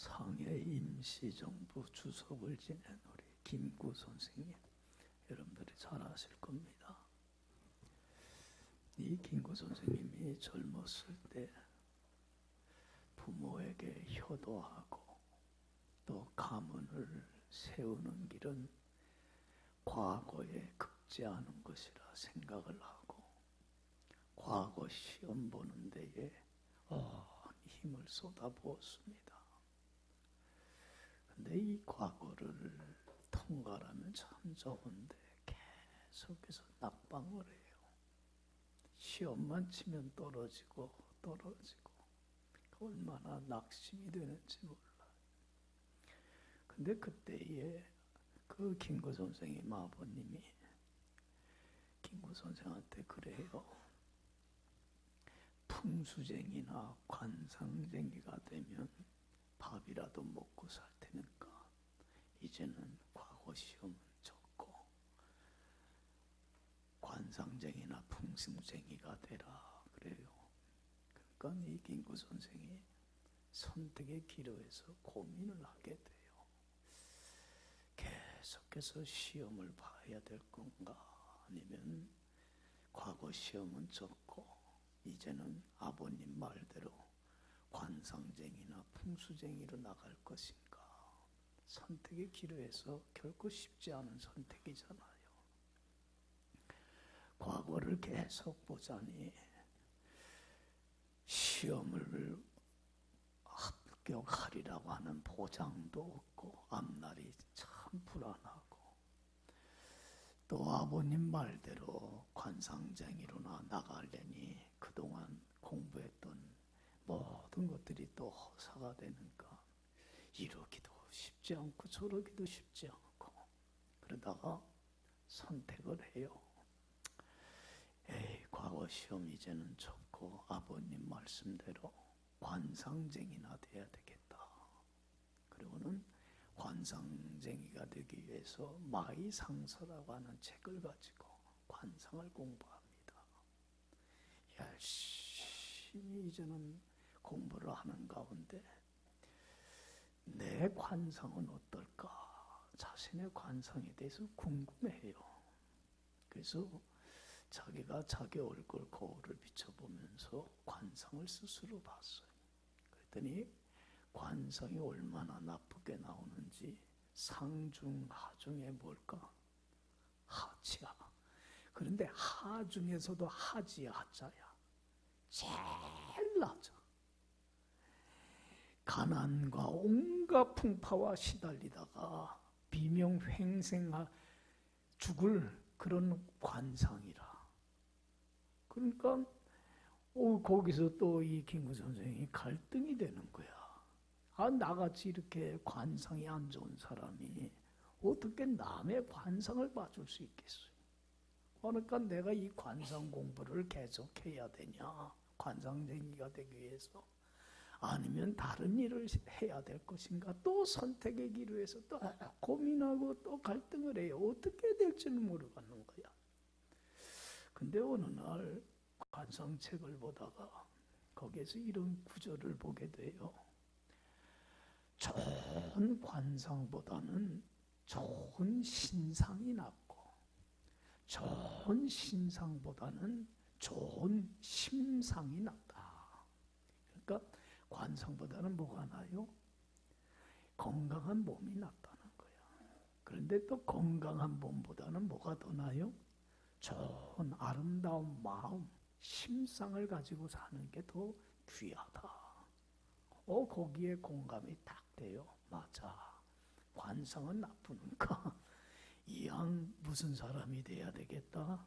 상해 임시정부 주석을 지낸 우리 김구 선생님, 여러분들이 잘 아실 겁니다. 이 김구 선생님이 젊었을 때 부모에게 효도하고 또 가문을 세우는 길은 과거에 극제하는 것이라 생각을 하고 과거 시험 보는 데에 힘을 쏟아부었습니다. 근데 이 과거를 통과하면 참 좋은데 계속해서 낙방을 해요. 시험만 치면 떨어지고 얼마나 낙심이 되는지 몰라요. 근데 그때에 그 김구 선생님 아버님이 김구 선생한테 그래요. 풍수쟁이나 관상쟁이가 되면 밥이라도 먹고 살 테니까 이제는 과거 시험은 적고 관상쟁이나 풍수쟁이가 되라 그래요. 그러니까 이 김구 선생이 선택의 기로에서 고민을 하게 돼요. 계속해서 시험을 봐야 될 건가, 아니면 과거 시험은 적고 이제는 아버님 말대로 관상쟁이나 풍수쟁이로 나갈 것인가. 선택의 기로에서 결코 쉽지 않은 선택이잖아요. 과거를 계속 보자니 시험을 합격하리라고 하는 보장도 없고 앞날이 참 불안하고, 또 아버님 말대로 관상쟁이로나 나가려니 그동안 공부했던 모든 것들이 또 허사가 되니까 이러기도 쉽지 않고 저러기도 쉽지 않고, 그러다가 선택을 해요. 과거 시험 이제는 적고 아버님 말씀대로 관상쟁이나 돼야 되겠다. 그리고는 관상쟁이가 되기 위해서 마이상서라고 하는 책을 가지고 관상을 공부합니다. 열심히 이제는 공부를 하는 가운데 내 관상은 어떨까? 자신의 관상에 대해서 궁금해해요. 그래서 자기가 자기 얼굴 거울을 비춰보면서 관상을 스스로 봤어요. 그랬더니 관상이 얼마나 나쁘게 나오는지 상중하중에 뭘까? 하지야. 그런데 하 중에서도 하지 하자야 제일 낮아. 가난과 온갖 풍파와 시달리다가 비명횡생하 죽을 그런 관상이라. 그러니까 거기서 또 이 김구 선생이 갈등이 되는 거야. 나같이 이렇게 관상이 안 좋은 사람이 어떻게 남의 관상을 봐줄 수 있겠어요? 그러니까 내가 이 관상 공부를 계속해야 되냐, 관상쟁이가 되기 위해서, 아니면 다른 일을 해야 될 것인가, 또 선택의 기로에서 또 고민하고 또 갈등을 해요. 어떻게 될지는 모르겠는 거야. 근데 어느 날 관상책을 보다가 거기에서 이런 구절을 보게 돼요. 좋은 관상보다는 좋은 신상이 낫고, 좋은 신상보다는 좋은 심상이 낫다. 그러니까 관상보다는 뭐가 나요? 건강한 몸이 낫다는 거야. 그런데 또 건강한 몸보다는 뭐가 더 나요? 좋은 아름다운 마음, 심상을 가지고 사는 게 더 귀하다. 거기에 공감이 딱 돼요. 맞아. 관상은 나쁘니까 이왕 무슨 사람이 돼야 되겠다?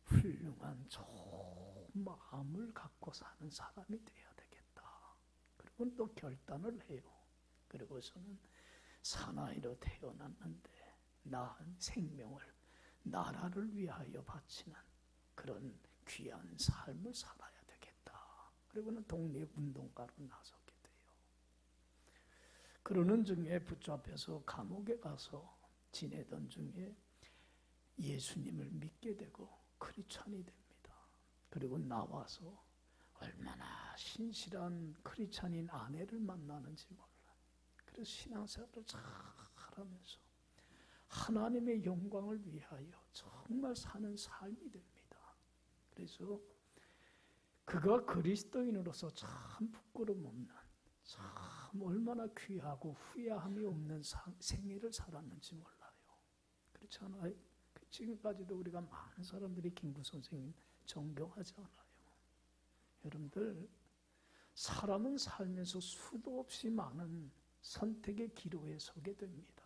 훌륭한 좋은 마음을 갖고 사는 사람이 돼야 되겠다. 그리고 또 결단을 해요. 그리고서는 사나이로 태어났는데 나은 생명을 나라를 위하여 바치는 그런 귀한 삶을 살아야 되겠다. 그리고는 독립운동가로 나서게 돼요. 그러는 중에 붙잡혀서 감옥에 가서 지내던 중에 예수님을 믿게 되고 크리스찬이 됩니다. 그리고 나와서 얼마나 신실한 크리스찬인 아내를 만나는지 몰라요. 그래서 신앙생활을 잘하면서 하나님의 영광을 위하여 정말 사는 삶이 됩니다. 그래서 그가 그리스도인으로서 참 부끄럼 없는, 참 얼마나 귀하고 후회함이 없는 생애를 살았는지 몰라요. 그렇지 않아요? 지금까지도 우리가 많은 사람들이 김구 선생님 존경하지 않아요. 여러분들, 사람은 살면서 수도 없이 많은 선택의 기로에 서게 됩니다.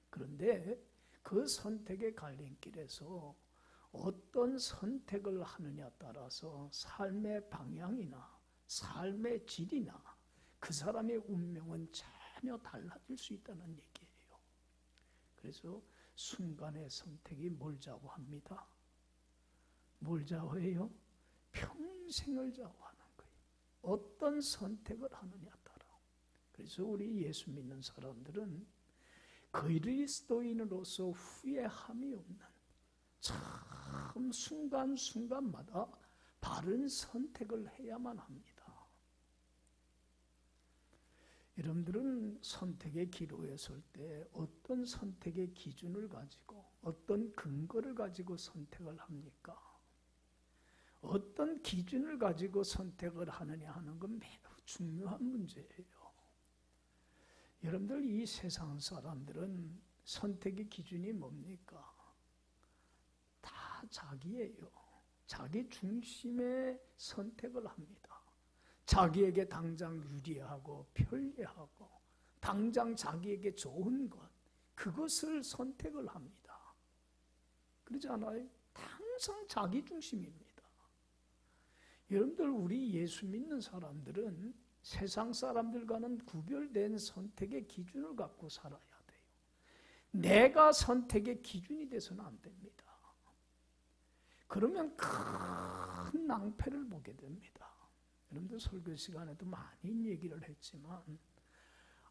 그런데 그 선택의 갈림길에서 어떤 선택을 하느냐에 따라서 삶의 방향이나 삶의 질이나 그 사람의 운명은 전혀 달라질 수 있다는 얘기예요. 그래서 순간의 선택이 뭘 좌우합니다. 뭘 좌우해요? 평생을 좌우하는 거예요. 어떤 선택을 하느냐에 따라. 그래서 우리 예수 믿는 사람들은 그리스도인으로서 후회함이 없는 참 순간순간마다 바른 선택을 해야만 합니다. 여러분들은 선택의 기로에 설 때 어떤 선택의 기준을 가지고 어떤 근거를 가지고 선택을 합니까? 어떤 기준을 가지고 선택을 하느냐 하는 건 매우 중요한 문제예요. 여러분들, 이 세상 사람들은 선택의 기준이 뭡니까? 다 자기예요. 자기 중심의 선택을 합니다. 자기에게 당장 유리하고 편리하고 당장 자기에게 좋은 것, 그것을 선택을 합니다. 그러지 않아요? 항상 자기 중심입니다. 여러분들, 우리 예수 믿는 사람들은 세상 사람들과는 구별된 선택의 기준을 갖고 살아야 돼요. 내가 선택의 기준이 돼서는 안 됩니다. 그러면 큰 낭패를 보게 됩니다. 여러분들, 설교 시간에도 많이 얘기를 했지만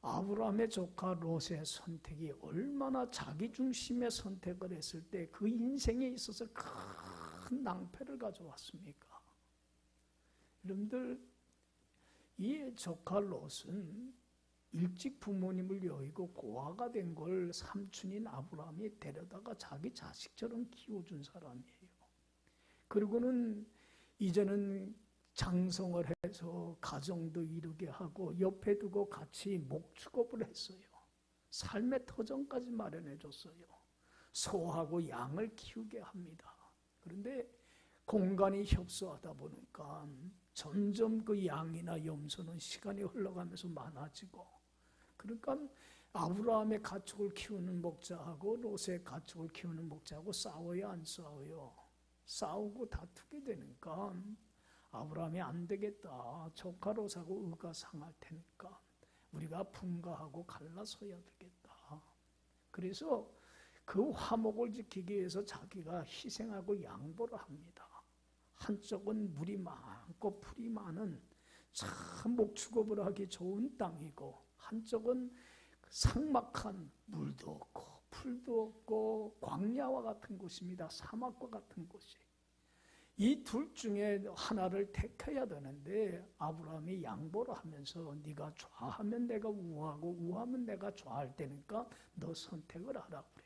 아브라함의 조카 롯의 선택이 얼마나 자기 중심의 선택을 했을 때 그 인생에 있어서 큰 낭패를 가져왔습니까? 여러분들, 이 조카 롯은 일찍 부모님을 여의고 고아가 된 걸 삼촌인 아브라함이 데려다가 자기 자식처럼 키워준 사람이에요. 그리고는 이제는 장성을 해서 가정도 이루게 하고 옆에 두고 같이 목축업을 했어요. 삶의 터전까지 마련해 줬어요. 소하고 양을 키우게 합니다. 그런데 공간이 협소하다 보니까 점점 그 양이나 염소는 시간이 흘러가면서 많아지고, 그러니까 아브라함의 가축을 키우는 목자하고 롯의 가축을 키우는 목자하고 싸워요, 안 싸워요? 싸우고 다투게 되니까 아브라함이 안 되겠다. 조카 롯하고 의가 상할 테니까 우리가 분가하고 갈라서야 되겠다. 그래서 그 화목을 지키기 위해서 자기가 희생하고 양보를 합니다. 한쪽은 물이 많고 풀이 많은 참 목축업을 하기 좋은 땅이고, 한쪽은 삭막한 물도 없고 풀도 없고 광야와 같은 곳입니다. 사막과 같은 곳이. 이 둘 중에 하나를 택해야 되는데 아브라함이 양보를 하면서 네가 좌하면 내가 우하고 우하면 내가 좌할 테니까 너 선택을 하라 그래.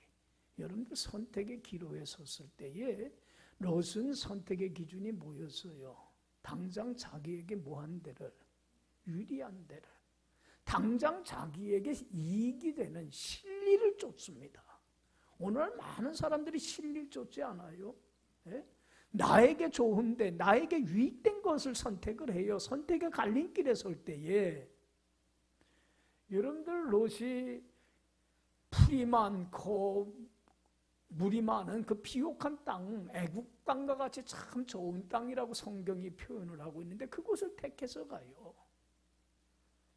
여러분들, 선택의 기로에 섰을 때에 롯은 선택의 기준이 뭐였어요? 당장 자기에게 뭐한 데를, 유리한 데를, 당장 자기에게 이익이 되는 실리를 쫓습니다. 오늘 많은 사람들이 실리를 쫓지 않아요? 예? 나에게 좋은데 나에게 유익된 것을 선택을 해요. 선택의 갈림길에 설 때에 여러분들, 롯이 풀이 많고 물이 많은 그 비옥한 땅, 애국 땅과 같이 참 좋은 땅이라고 성경이 표현을 하고 있는데 그곳을 택해서 가요.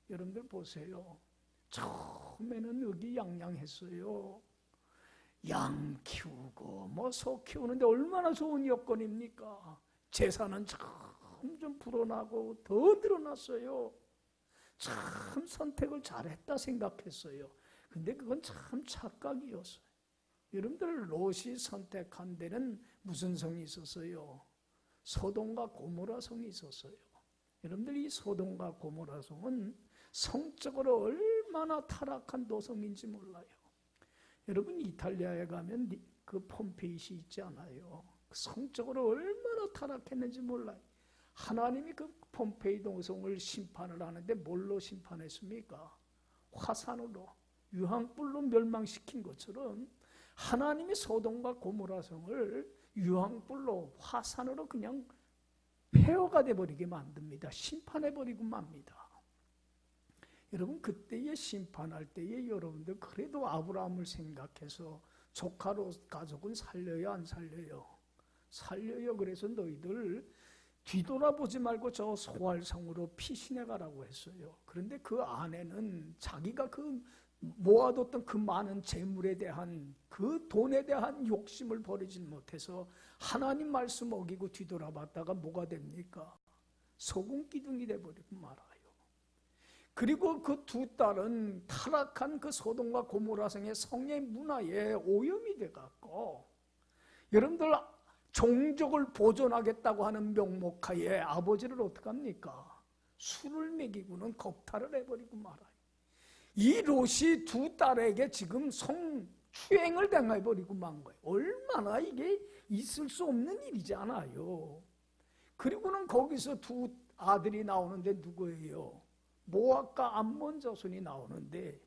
여러분들 보세요. 처음에는 의기양양했어요. 양 키우고 뭐 소 키우는데 얼마나 좋은 여건입니까? 재산은 점점 불어나고 더 늘어났어요. 참 선택을 잘했다 생각했어요. 근데 그건 참 착각이었어요. 여러분들, 롯이 선택한 데는 무슨 성이 있었어요? 소돔과 고모라 성이 있었어요. 여러분들, 이 소돔과 고모라 성은 성적으로 얼마나 타락한 도성인지 몰라요. 여러분 이탈리아에 가면 그 폼페이시 있지 않아요? 성적으로 얼마나 타락했는지 몰라요. 하나님이 그 폼페이 도성을 심판을 하는데 뭘로 심판했습니까? 화산으로, 유황불로 멸망시킨 것처럼 하나님이 소돔과 고모라 성을 유황불로, 화산으로 그냥 폐허가 돼버리게 만듭니다. 심판해버리고 맙니다. 여러분 그때에 심판할 때에 여러분들 그래도 아브라함을 생각해서 조카로 가족은 살려요 안 살려요? 살려요. 그래서 너희들 뒤돌아보지 말고 저 소알성으로 피신해 가라고 했어요. 그런데 그 아내는 자기가 그 모아뒀던 그 많은 재물에 대한 그 돈에 대한 욕심을 버리지 못해서 하나님 말씀 어기고 뒤돌아봤다가 뭐가 됩니까? 소금기둥이 돼버리고 말아요. 그리고 그 두 딸은 타락한 그 소돔과 고모라성의 성의 문화에 오염이 돼갖고 여러분들 종족을 보존하겠다고 하는 명목하에 아버지를 어떡합니까? 술을 먹이고는 겁탈을 해버리고 말아요. 이 롯이 두 딸에게 지금 성추행을 당해버리고 만 거예요. 얼마나 이게 있을 수 없는 일이잖아요. 그리고는 거기서 두 아들이 나오는데 누구예요? 모압과 암몬 자손이 나오는데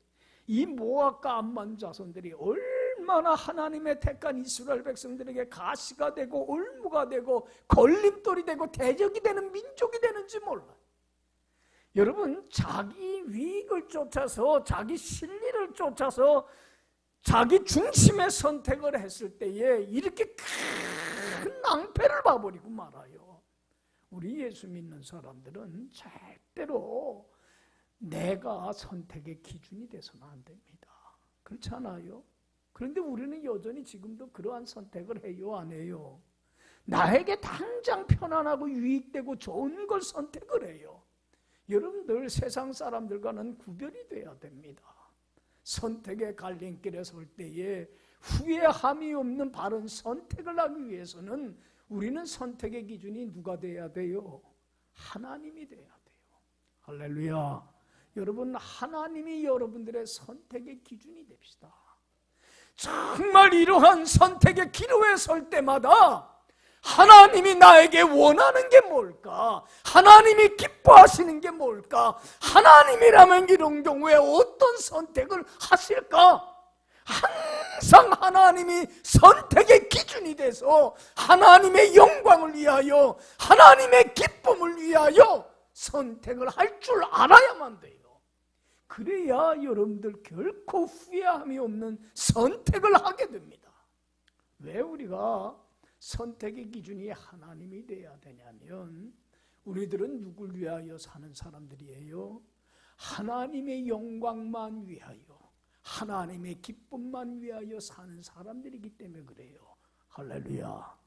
이 모압과 암몬 자손들이 얼마나 하나님의 택한 이스라엘 백성들에게 가시가 되고 올무가 되고 걸림돌이 되고 대적이 되는 민족이 되는지 몰라요. 여러분 자기 위익을 쫓아서 자기 실리를 쫓아서 자기 중심의 선택을 했을 때에 이렇게 큰 낭패를 봐버리고 말아요. 우리 예수 믿는 사람들은 절대로 내가 선택의 기준이 돼서는 안 됩니다. 그렇잖아요? 그런데 우리는 여전히 지금도 그러한 선택을 해요, 안 해요? 나에게 당장 편안하고 유익되고 좋은 걸 선택을 해요. 여러분들 세상 사람들과는 구별이 돼야 됩니다. 선택의 갈림길에 설 때에 후회함이 없는 바른 선택을 하기 위해서는 우리는 선택의 기준이 누가 돼야 돼요? 하나님이 돼야 돼요. 할렐루야. 여러분 하나님이 여러분들의 선택의 기준이 됩시다. 정말 이러한 선택의 기로에 설 때마다 하나님이 나에게 원하는 게 뭘까? 하나님이 기뻐하시는 게 뭘까? 하나님이라면 이런 경우에 어떤 선택을 하실까? 항상 하나님이 선택의 기준이 돼서 하나님의 영광을 위하여 하나님의 기쁨을 위하여 선택을 할 줄 알아야만 돼요. 그래야 여러분들 결코 후회함이 없는 선택을 하게 됩니다. 왜 우리가 선택의 기준이 하나님이 돼야 되냐면 우리들은 누굴 위하여 사는 사람들이에요? 하나님의 영광만 위하여 하나님의 기쁨만 위하여 사는 사람들이기 때문에 그래요. 할렐루야.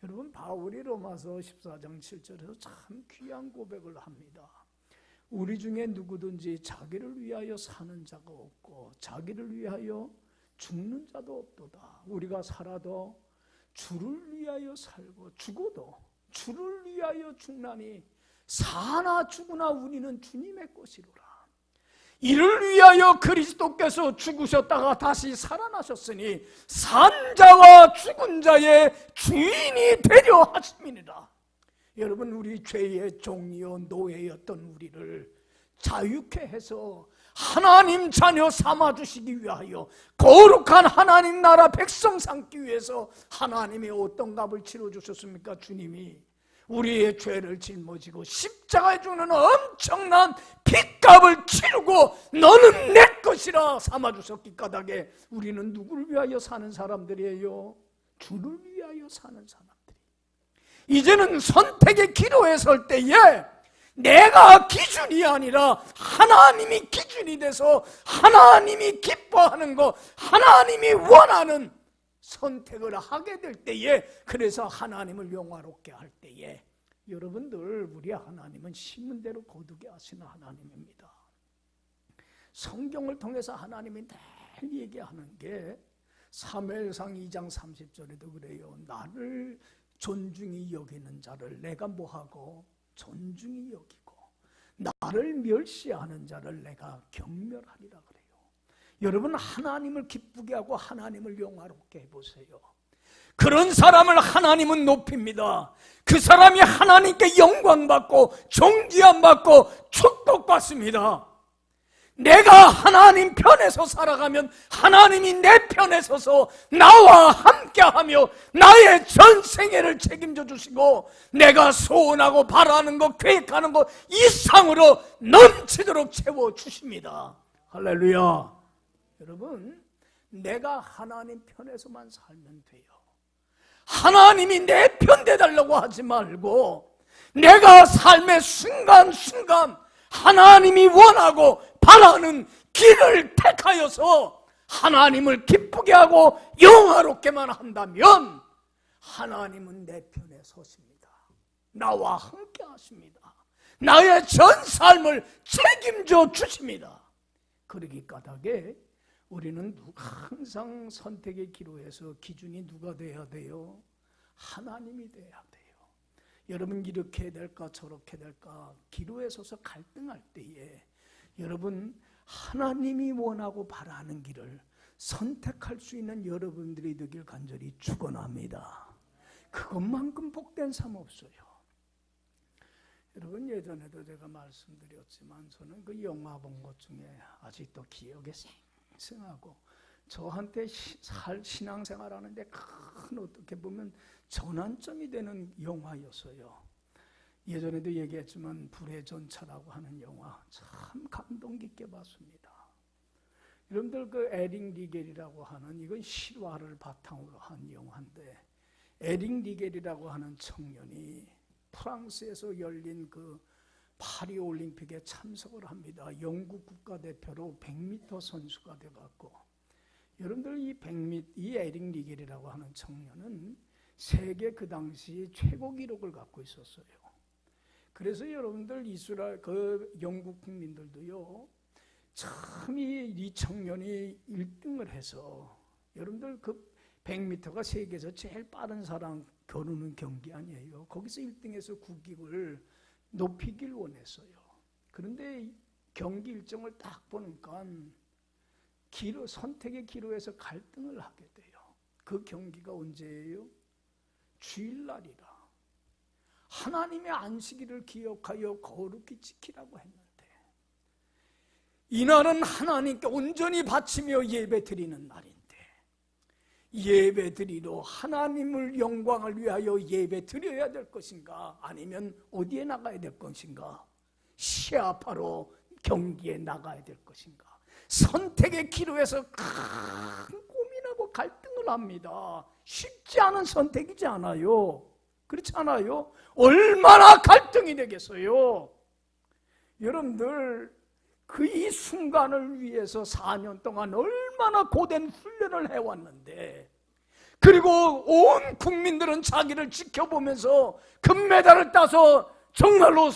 여러분 바울이 로마서 14장 7절에서 참 귀한 고백을 합니다. 우리 중에 누구든지 자기를 위하여 사는 자가 없고 자기를 위하여 죽는 자도 없도다. 우리가 살아도 주를 위하여 살고 죽어도 주를 위하여 죽나니 사나 죽으나 우리는 주님의 것이로라. 이를 위하여 그리스도께서 죽으셨다가 다시 살아나셨으니 산 자와 죽은 자의 주인이 되려 하심이니라. 여러분 우리 죄의 종이요 노예였던 우리를 자유케 해서 하나님 자녀 삼아주시기 위하여 거룩한 하나님 나라 백성 삼기 위해서 하나님이 어떤 값을 치러주셨습니까? 주님이 우리의 죄를 짊어지고 십자가에 죽는 엄청난 핏값을 치르고 너는 내 것이라 삼아주셨기 까닭에 우리는 누구를 위하여 사는 사람들이에요? 주를 위하여 사는 사람들. 이제는 선택의 기로에 설 때에 내가 기준이 아니라 하나님이 기준이 돼서 하나님이 기뻐하는 것, 하나님이 원하는 선택을 하게 될 때에 그래서 하나님을 영화롭게 할 때에 여러분들 우리 하나님은 심은 대로 거두게 하시는 하나님입니다. 성경을 통해서 하나님이 늘 얘기하는 게 사무엘상 2장 30절에도 그래요. 나를 존중히 여기는 자를 내가 뭐하고? 존중히 여기고 나를 멸시하는 자를 내가 경멸하리라 그래요. 여러분, 하나님을 기쁘게 하고 하나님을 영화롭게 해보세요. 그런 사람을 하나님은 높입니다. 그 사람이 하나님께 영광받고 존귀함받고 축복받습니다. 내가 하나님 편에서 살아가면 하나님이 내 편에 서서 나와 함께하며 나의 전생애를 책임져 주시고 내가 소원하고 바라는 것, 계획하는 것 이상으로 넘치도록 채워주십니다. 할렐루야. 여러분, 내가 하나님 편에서만 살면 돼요. 하나님이 내 편 되달라고 하지 말고 내가 삶의 순간순간 하나님이 원하고 바라는 길을 택하여서 하나님을 기쁘게 하고 영화롭게만 한다면 하나님은 내 편에 서십니다. 나와 함께 하십니다. 나의 전 삶을 책임져 주십니다. 그러기 까닭에 우리는 항상 선택의 기로에서 기준이 누가 돼야 돼요? 하나님이 돼야 돼요. 여러분, 이렇게 해야 될까 저렇게 될까 기로에 서서 갈등할 때에 여러분, 하나님이 원하고 바라는 길을 선택할 수 있는 여러분들이 되길 간절히 축원합니다. 그것만큼 복된 삶 없어요. 여러분, 예전에도 제가 말씀드렸지만 저는 그 영화 본 것 중에 아직도 기억에 생생하고 저한테 신앙생활하는데 큰 어떻게 보면 전환점이 되는 영화였어요. 예전에도 얘기했지만 불의 전차라고 하는 영화 참 감동 깊게 봤습니다. 여러분들 그 에릭 리겔이라고 하는, 이건 실화를 바탕으로 한 영화인데, 에릭 리겔이라고 하는 청년이 프랑스에서 열린 그 파리 올림픽에 참석을 합니다. 영국 국가대표로 100m 선수가 돼갖고, 여러분들 이 에릭 리겔이라고 하는 청년은 세계 그 당시 최고 기록을 갖고 있었어요. 그래서 여러분들 이스라엘 그 영국 국민들도요, 참 이 청년이 1등을 해서, 여러분들 그 100m가 세계에서 제일 빠른 사람 겨루는 경기 아니에요. 거기서 1등해서 국익을 높이길 원했어요. 그런데 경기 일정을 딱 보니까 선택의 기로에서 갈등을 하게 돼요. 그 경기가 언제예요? 주일날이라. 하나님의 안식일을 기억하여 거룩히 지키라고 했는데, 이날은 하나님께 온전히 바치며 예배 드리는 날인데, 예배 드리러 하나님을 영광을 위하여 예배 드려야 될 것인가, 아니면 어디에 나가야 될 것인가, 시아파로 경기에 나가야 될 것인가, 선택의 기로에서 큰 고민하고 갈등을 합니다. 쉽지 않은 선택이지 않아요. 그렇지 않아요? 얼마나 갈등이 되겠어요. 여러분들 그 이 순간을 위해서 4년 동안 얼마나 고된 훈련을 해왔는데, 그리고 온 국민들은 자기를 지켜보면서 금메달을 따서 정말로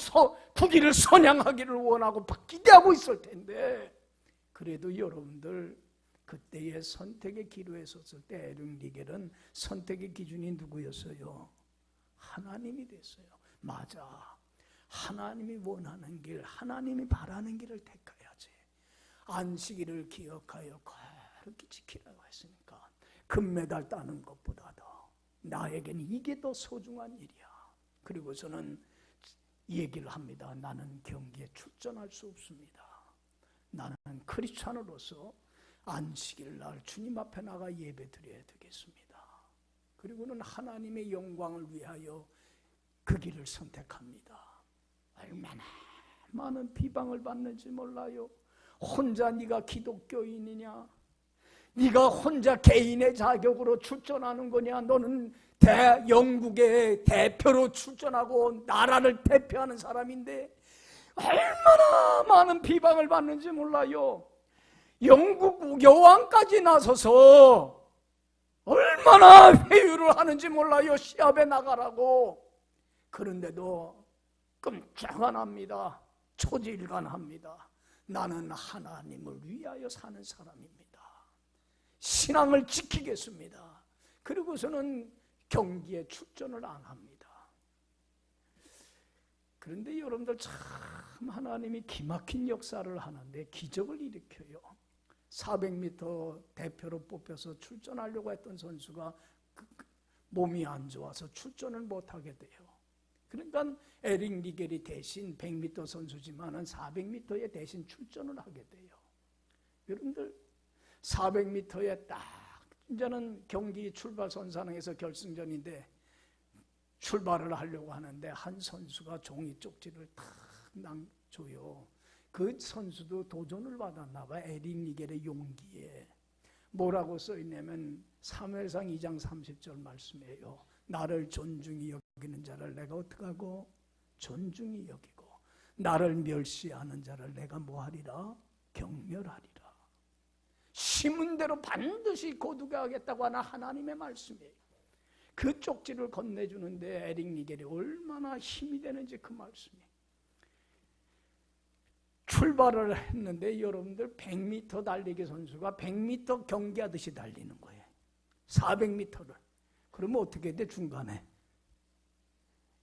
국위를 선양하기를 원하고 기대하고 있을 텐데, 그래도 여러분들 그때의 선택의 기로에 섰을 때 에릭 리겔은 선택의 기준이 누구였어요? 하나님이 됐어요. 맞아. 하나님이 원하는 길, 하나님이 바라는 길을 택해야지. 안식일을 기억하여 거룩히 지키라고 했으니까 금메달 따는 것보다도 나에겐 이게 더 소중한 일이야. 그리고서는 얘기를 합니다. 나는 경기에 출전할 수 없습니다. 나는 크리스찬으로서 안식일 날 주님 앞에 나가 예배 드려야 되겠습니다. 그리고는 하나님의 영광을 위하여 그 길을 선택합니다. 얼마나 많은 비방을 받는지 몰라요. 혼자 네가 기독교인이냐? 네가 혼자 개인의 자격으로 출전하는 거냐? 너는 영국의 대표로 출전하고 나라를 대표하는 사람인데 얼마나 많은 비방을 받는지 몰라요. 영국 여왕까지 나서서 얼마나 회유를 하는지 몰라요. 시합에 나가라고. 그런데도 끔찍 안 합니다. 초지일관합니다. 나는 하나님을 위하여 사는 사람입니다. 신앙을 지키겠습니다. 그리고서는 경기에 출전을 안 합니다. 그런데 여러분들 참 하나님이 기막힌 역사를 하는데 기적을 일으켜요. 400m 대표로 뽑혀서 출전하려고 했던 선수가 몸이 안 좋아서 출전을 못하게 돼요. 그러니까 에릭 니겔이 대신 100m 선수지만은 400m에 대신 출전을 하게 돼요. 여러분들 400m에 딱 이제는 경기 출발 선상에서 결승전인데 출발을 하려고 하는데 한 선수가 종이 쪽지를 탁 줘요. 그 선수도 도전을 받았나 봐. 에릭 니겔의 용기에 뭐라고 써있냐면 사무엘상 2장 30절 말씀이에요. 나를 존중히 여기는 자를 내가 어떻게 하고 존중히 여기고 나를 멸시하는 자를 내가 뭐하리라? 경멸하리라. 심은 대로 반드시 거두게 하겠다고 하는 하나님의 말씀이에요. 그 쪽지를 건네주는데 에릭 니겔이 얼마나 힘이 되는지 그 말씀이. 출발을 했는데 여러분들 100m 달리기 선수가 100m 경기하듯이 달리는 거예요. 400m를. 그러면 어떻게 돼 중간에?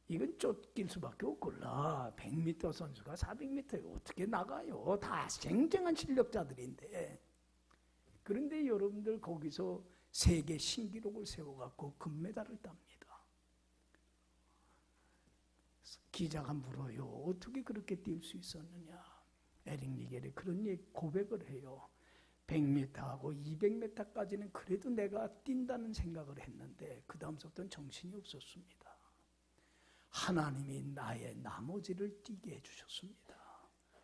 이건 쫓길 수밖에 없걸라. 100m 선수가 400m에 어떻게 나가요? 다 쟁쟁한 실력자들인데. 그런데 여러분들 거기서 세계 신기록을 세워갖고 금메달을 땁니다. 기자가 물어요. 어떻게 그렇게 뛸 수 있었느냐? 에릭 니겔이 그런 고백을 해요. 100m하고 200m까지는 그래도 내가 뛴다는 생각을 했는데 그 다음부터는 정신이 없었습니다. 하나님이 나의 나머지를 뛰게 해주셨습니다.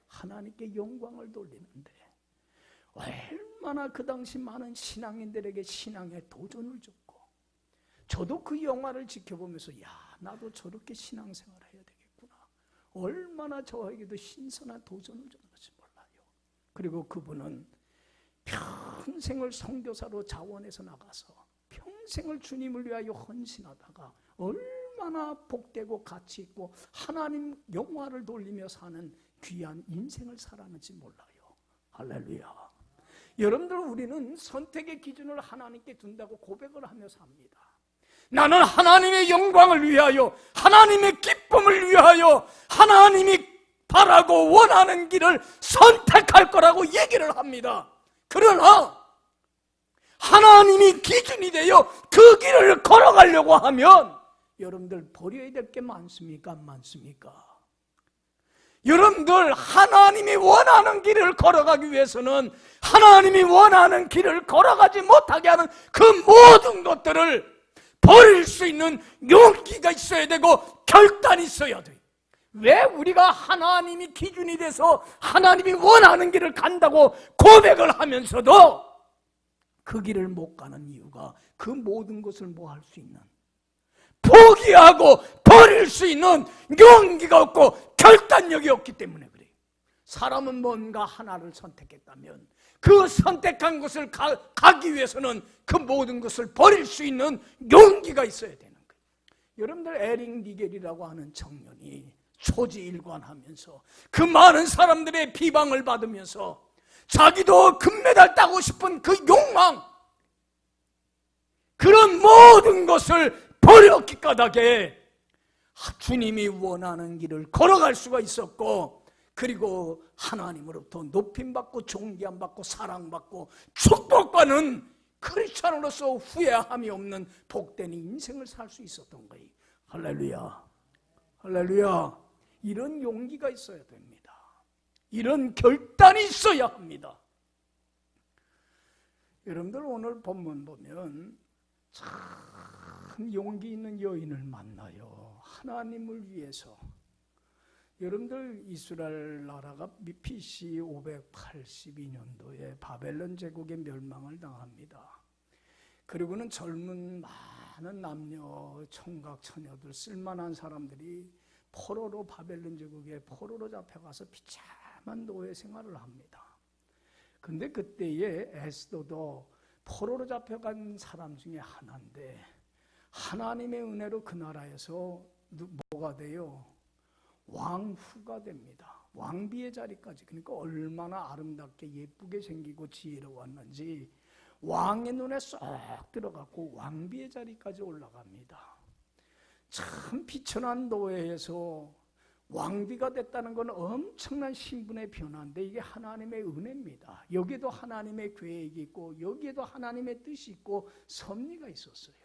하나님께 영광을 돌리는데 얼마나 그 당시 많은 신앙인들에게 신앙의 도전을 줬고 저도 그 영화를 지켜보면서 야 나도 저렇게 신앙생활을 해야 되겠구나. 얼마나 저에게도 신선한 도전을 줬는지 몰라요. 그리고 그분은 평생을 선교사로 자원해서 나가서 평생을 주님을 위하여 헌신하다가 얼마나 복되고 가치 있고 하나님 영화를 돌리며 사는 귀한 인생을 살았는지 몰라요. 할렐루야. 여러분들 우리는 선택의 기준을 하나님께 둔다고 고백을 하며 삽니다. 나는 하나님의 영광을 위하여 하나님의 기쁨을 위하여 하나님이 바라고 원하는 길을 선택할 거라고 얘기를 합니다. 그러나 하나님이 기준이 되어 그 길을 걸어가려고 하면 여러분들 버려야 될 게 많습니까? 안 많습니까? 여러분들 하나님이 원하는 길을 걸어가기 위해서는 하나님이 원하는 길을 걸어가지 못하게 하는 그 모든 것들을 버릴 수 있는 용기가 있어야 되고 결단이 있어야 돼요. 왜 우리가 하나님이 기준이 돼서 하나님이 원하는 길을 간다고 고백을 하면서도 그 길을 못 가는 이유가 그 모든 것을 뭐 할 수 있는 포기하고 버릴 수 있는 용기가 없고 결단력이 없기 때문에 그래요. 사람은 뭔가 하나를 선택했다면 그 선택한 것을 가기 위해서는 그 모든 것을 버릴 수 있는 용기가 있어야 되는 거예요. 여러분들 에릭 니겔이라고 하는 청년이 초지일관하면서 그 많은 사람들의 비방을 받으면서 자기도 금메달 따고 싶은 그 욕망, 그런 모든 것을 버렸기 까닭에 주님이 원하는 길을 걸어갈 수가 있었고, 그리고 하나님으로부터 높임받고 존귀함받고 사랑받고 축복받는 크리스찬으로서 후회함이 없는 복된 인생을 살 수 있었던 거예요. 할렐루야, 할렐루야. 이런 용기가 있어야 됩니다. 이런 결단이 있어야 합니다. 여러분들 오늘 본문 보면 참 용기 있는 여인을 만나요. 하나님을 위해서. 여러분들 이스라엘 나라가 BC 582년도에 바벨론 제국의 멸망을 당합니다. 그리고는 젊은 많은 남녀, 청각, 처녀들, 쓸만한 사람들이 포로로 바벨론 제국에 포로로 잡혀가서 비참한 노예 생활을 합니다. 근데 그때에 에스더도 포로로 잡혀간 사람 중에 하나인데 하나님의 은혜로 그 나라에서 뭐가 돼요? 왕후가 됩니다. 왕비의 자리까지. 그러니까 얼마나 아름답게 예쁘게 생기고 지혜로웠는지 왕의 눈에 쏙 들어갔고 왕비의 자리까지 올라갑니다. 참 비천한 노예에서 왕비가 됐다는 건 엄청난 신분의 변화인데 이게 하나님의 은혜입니다. 여기에도 하나님의 계획이 있고 여기에도 하나님의 뜻이 있고 섭리가 있었어요.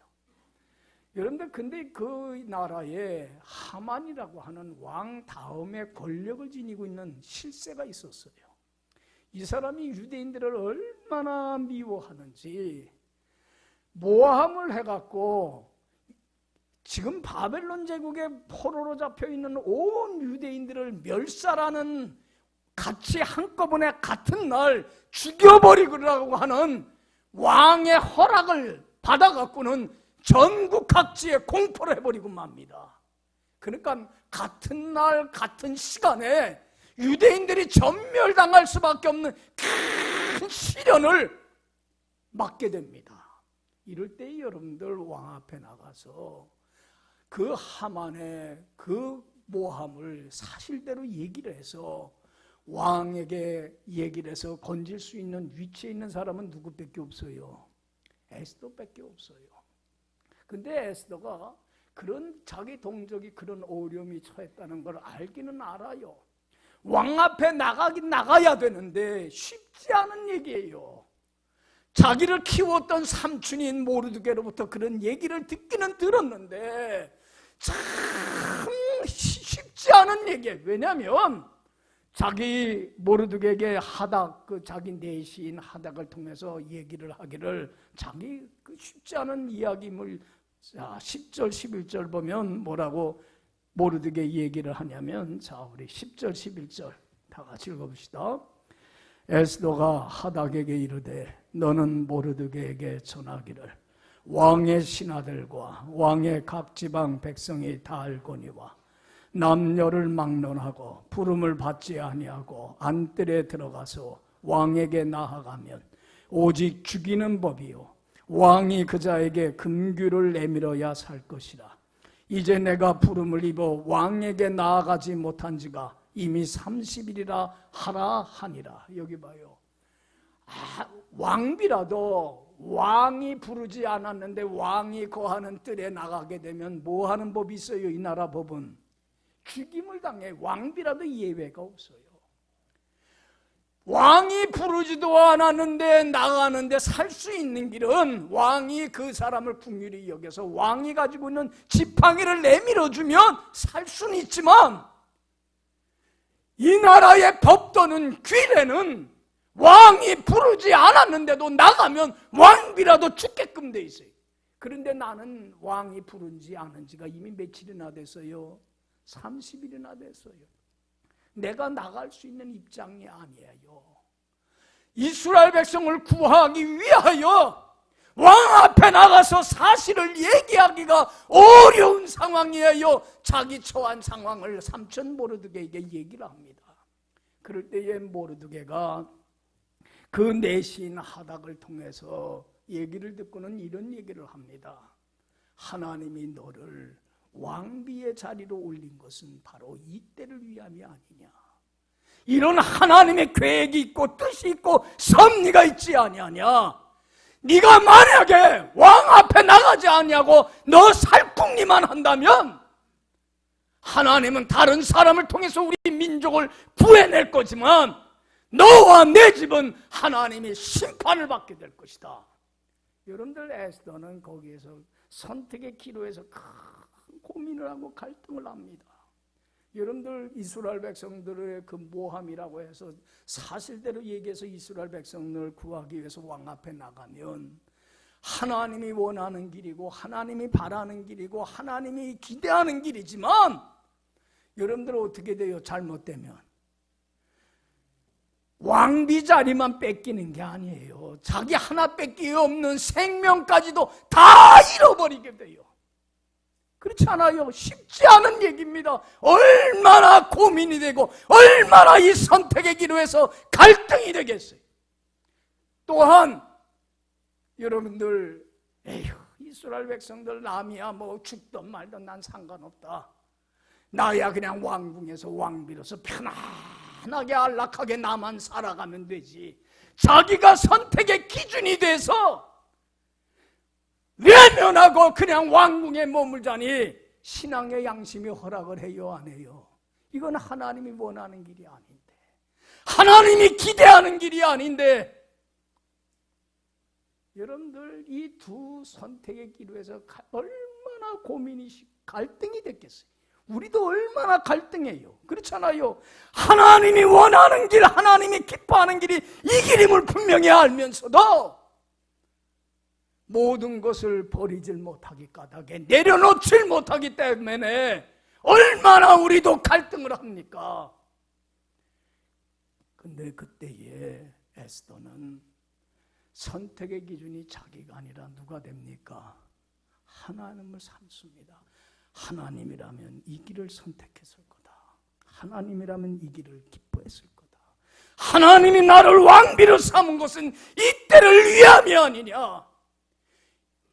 여러분들 근데 그 나라에 하만이라고 하는 왕 다음에 권력을 지니고 있는 실세가 있었어요. 이 사람이 유대인들을 얼마나 미워하는지 모함을 해갖고 지금 바벨론 제국의 포로로 잡혀있는 온 유대인들을 멸살하는 같이 한꺼번에 같은 날 죽여버리라고 하는 왕의 허락을 받아갖고는 전국 각지에 공포를 해버리고 맙니다. 그러니까 같은 날 같은 시간에 유대인들이 전멸당할 수밖에 없는 큰 시련을 맞게 됩니다. 이럴 때 여러분들 왕 앞에 나가서 그 하만의 그 모함을 사실대로 얘기를 해서 왕에게 얘기를 해서 건질 수 있는 위치에 있는 사람은 누구밖에 없어요? 에스더밖에 없어요. 근데 에스더가 그런 자기 동족이 그런 어려움이 처했다는 걸 알기는 알아요. 왕 앞에 나가야 되는데 쉽지 않은 얘기예요. 자기를 키웠던 삼촌인 모르드게로부터 그런 얘기를 듣기는 들었는데 참 쉽지 않은 얘기예요. 왜냐하면 자기 모르드게에게 하닥, 그 자기 내시인 하닥을 통해서 얘기를 하기를 자기 그 쉽지 않은 이야기를 10절 11절 보면 뭐라고 모르드게 얘기를 하냐면, 자 우리 10절 11절 다 같이 읽어봅시다. 에스더가 하닥에게 이르되 너는 모르드게에게 전하기를 왕의 신하들과 왕의 각 지방 백성이 다 알거니와 남녀를 막론하고 부름을 받지 아니하고 안뜰에 들어가서 왕에게 나아가면 오직 죽이는 법이요 왕이 그자에게 금규를 내밀어야 살 것이라. 이제 내가 부름을 입어 왕에게 나아가지 못한 지가 이미 30일이라 하라 하니라. 여기 봐요. 왕비라도 왕이 부르지 않았는데 왕이 거하는 뜰에 나가게 되면 뭐 하는 법이 있어요? 이 나라 법은 죽임을 당해. 왕비라도 예외가 없어요. 왕이 부르지도 않았는데 나가는데 살 수 있는 길은 왕이 그 사람을 긍휼히 여겨서 왕이 가지고 있는 지팡이를 내밀어주면 살 수는 있지만 이 나라의 법도는 규례는 왕이 부르지 않았는데도 나가면 왕비라도 죽게끔 돼 있어요. 그런데 나는 왕이 부른지 않은지가 이미 며칠이나 됐어요? 30일이나 됐어요. 내가 나갈 수 있는 입장이 아니에요. 이스라엘 백성을 구하기 위하여 왕 앞에 나가서 사실을 얘기하기가 어려운 상황이에요. 자기 처한 상황을 삼촌 모르드게에게 얘기를 합니다. 그럴 때에 모르드게가 그 내신 하닥을 통해서 얘기를 듣고는 이런 얘기를 합니다. 하나님이 너를 왕비의 자리로 올린 것은 바로 이때를 위함이 아니냐. 이런 하나님의 계획이 있고 뜻이 있고 섭리가 있지 아니하냐. 네가 만약에 왕 앞에 나가지 않냐고 너 살궁리만 한다면 하나님은 다른 사람을 통해서 우리 민족을 구해낼 거지만 너와 내 집은 하나님이 심판을 받게 될 것이다. 여러분들 에스더는 거기에서 선택의 기로에서 큰 고민을 하고 갈등을 합니다. 여러분들 이스라엘 백성들의 그 모함이라고 해서 사실대로 얘기해서 이스라엘 백성을 구하기 위해서 왕 앞에 나가면 하나님이 원하는 길이고 하나님이 바라는 길이고 하나님이 기대하는 길이지만 여러분들 어떻게 돼요? 잘못되면 왕비 자리만 뺏기는 게 아니에요. 자기 하나 뺏기 없는 생명까지도 다 잃어버리게 돼요. 그렇지 않아요? 쉽지 않은 얘기입니다. 얼마나 고민이 되고 얼마나 이 선택의 기로에서 갈등이 되겠어요. 또한 여러분들 에휴 이스라엘 백성들 남이야 뭐 죽든 말든 난 상관없다. 나야 그냥 왕궁에서 왕비로서 편안하게 안락하게 나만 살아가면 되지. 자기가 선택의 기준이 돼서 외면하고 그냥 왕궁에 머물자니 신앙의 양심이 허락을 해요 안 해요? 이건 하나님이 원하는 길이 아닌데, 하나님이 기대하는 길이 아닌데, 여러분들 이 두 선택의 기로에서 얼마나 고민이 갈등이 됐겠어요. 우리도 얼마나 갈등해요. 그렇잖아요. 하나님이 원하는 길, 하나님이 기뻐하는 길이 이 길임을 분명히 알면서도 모든 것을 버리질 못하기 까닭에 내려놓질 못하기 때문에 얼마나 우리도 갈등을 합니까? 근데 그때에 에스더는 선택의 기준이 자기가 아니라 누가 됩니까? 하나님을 삼습니다. 하나님이라면 이 길을 선택했을 거다. 하나님이라면 이 길을 기뻐했을 거다. 하나님이 나를 왕비로 삼은 것은 이 때를 위함이 아니냐.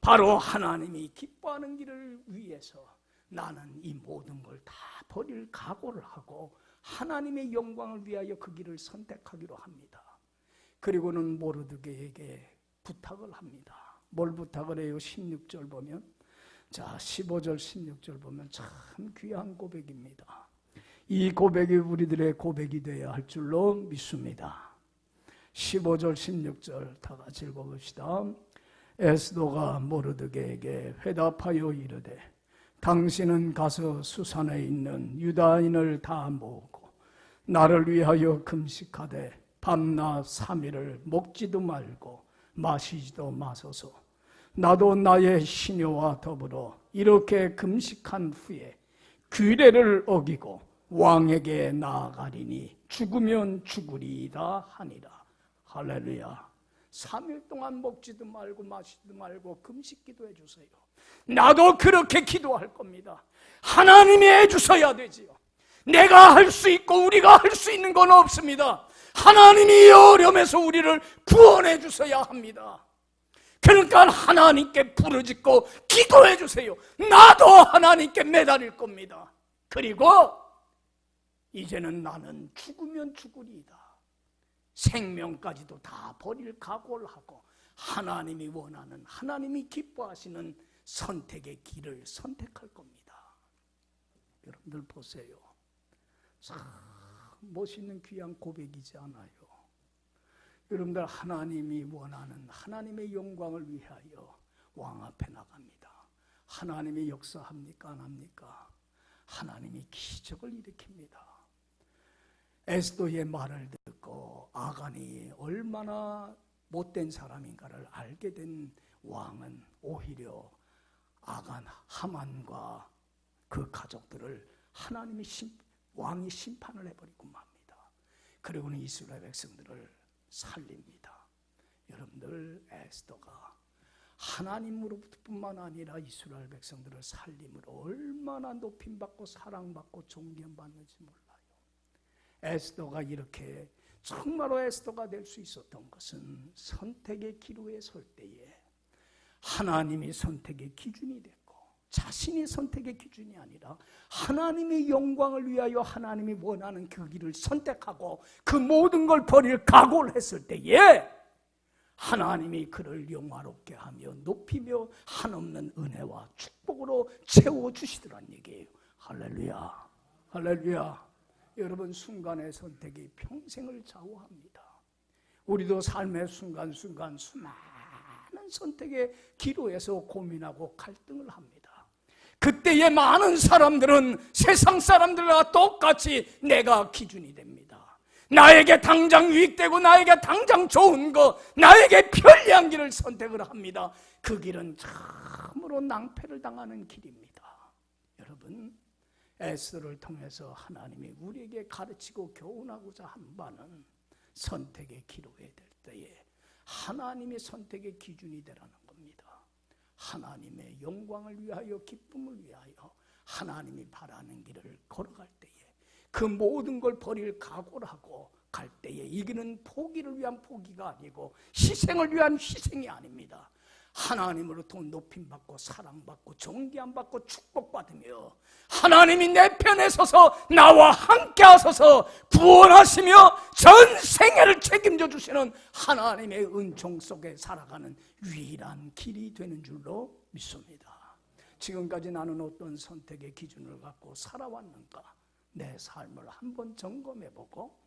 바로 하나님이 기뻐하는 길을 위해서 나는 이 모든 걸 다 버릴 각오를 하고 하나님의 영광을 위하여 그 길을 선택하기로 합니다. 그리고는 모르드게에게 부탁을 합니다. 뭘 부탁을 해요? 16절 보면, 자 15절 16절 보면 참 귀한 고백입니다. 이 고백이 우리들의 고백이 되어야 할 줄로 믿습니다. 15절 16절 다 같이 읽어봅시다. 에스더가 모르드게에게 회답하여 이르되 당신은 가서 수산에 있는 유다인을 다 모으고 나를 위하여 금식하되 밤낮 3일을 먹지도 말고 마시지도 마소서. 나도 나의 시녀와 더불어 이렇게 금식한 후에 규례를 어기고 왕에게 나아가리니 죽으면 죽으리이다 하니라. 할렐루야. 3일 동안 먹지도 말고 마시지도 말고 금식 기도해 주세요. 나도 그렇게 기도할 겁니다. 하나님이 해주셔야 되지요. 내가 할 수 있고 우리가 할 수 있는 건 없습니다. 하나님이 이 어려움에서 우리를 구원해 주셔야 합니다. 그러니까 하나님께 부르짖고 기도해 주세요. 나도 하나님께 매달릴 겁니다. 그리고 이제는 나는 죽으면 죽으리이다. 생명까지도 다 버릴 각오를 하고 하나님이 원하는, 하나님이 기뻐하시는 선택의 길을 선택할 겁니다. 여러분들 보세요. 참 멋있는 귀한 고백이지 않아요? 여러분들 하나님이 원하는 하나님의 영광을 위하여 왕 앞에 나갑니다. 하나님이 역사합니까? 안 합니까? 하나님이 기적을 일으킵니다. 에스더의 말을 듣고 아간이 얼마나 못된 사람인가를 알게 된 왕은 오히려 아간 하만과 그 가족들을 하나님이 왕이 심판을 해버리고 맙니다. 그리고는 이스라엘 백성들을 살립니다. 여러분들 에스더가 하나님으로부터뿐만 아니라 이스라엘 백성들을 살림으로 얼마나 높임받고 사랑받고 존경받는지 몰라요. 에스더가 이렇게 정말로 에스더가 될 수 있었던 것은 선택의 기로에 설 때에 하나님이 선택의 기준이 됐고 자신이 선택의 기준이 아니라 하나님의 영광을 위하여 하나님이 원하는 그 길을 선택하고 그 모든 걸 버릴 각오를 했을 때에 하나님이 그를 영화롭게 하며 높이며 한없는 은혜와 축복으로 채워주시더란 얘기예요. 할렐루야, 할렐루야. 여러분, 순간의 선택이 평생을 좌우합니다. 우리도 삶의 순간순간 수많은 선택의 기로에서 고민하고 갈등을 합니다. 그때의 많은 사람들은 세상 사람들과 똑같이 내가 기준이 됩니다. 나에게 당장 유익되고 나에게 당장 좋은 거, 나에게 편리한 길을 선택을 합니다. 그 길은 참으로 낭패를 당하는 길입니다. 여러분, 에스더를 통해서 하나님이 우리에게 가르치고 교훈하고자 한 바는 선택의 기로에 될 때에 하나님의 선택의 기준이 되라는 겁니다. 하나님의 영광을 위하여 기쁨을 위하여 하나님이 바라는 길을 걸어갈 때에 그 모든 걸 버릴 각오를 하고 갈 때에 이 길은 포기를 위한 포기가 아니고 희생을 위한 희생이 아닙니다. 하나님으로부터 높임받고 사랑받고 존귀함받고 축복받으며 하나님이 내 편에 서서 나와 함께 하소서 구원하시며 전 생애를 책임져 주시는 하나님의 은총 속에 살아가는 유일한 길이 되는 줄로 믿습니다. 지금까지 나는 어떤 선택의 기준을 갖고 살아왔는가? 내 삶을 한번 점검해보고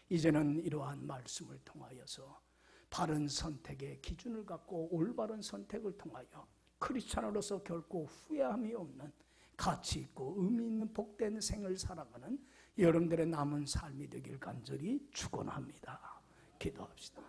이제는 이러한 말씀을 통하여서 바른 선택의 기준을 갖고 올바른 선택을 통하여 크리스찬으로서 결코 후회함이 없는 가치 있고 의미 있는 복된 생을 살아가는 여러분들의 남은 삶이 되길 간절히 축원합니다. 기도합시다.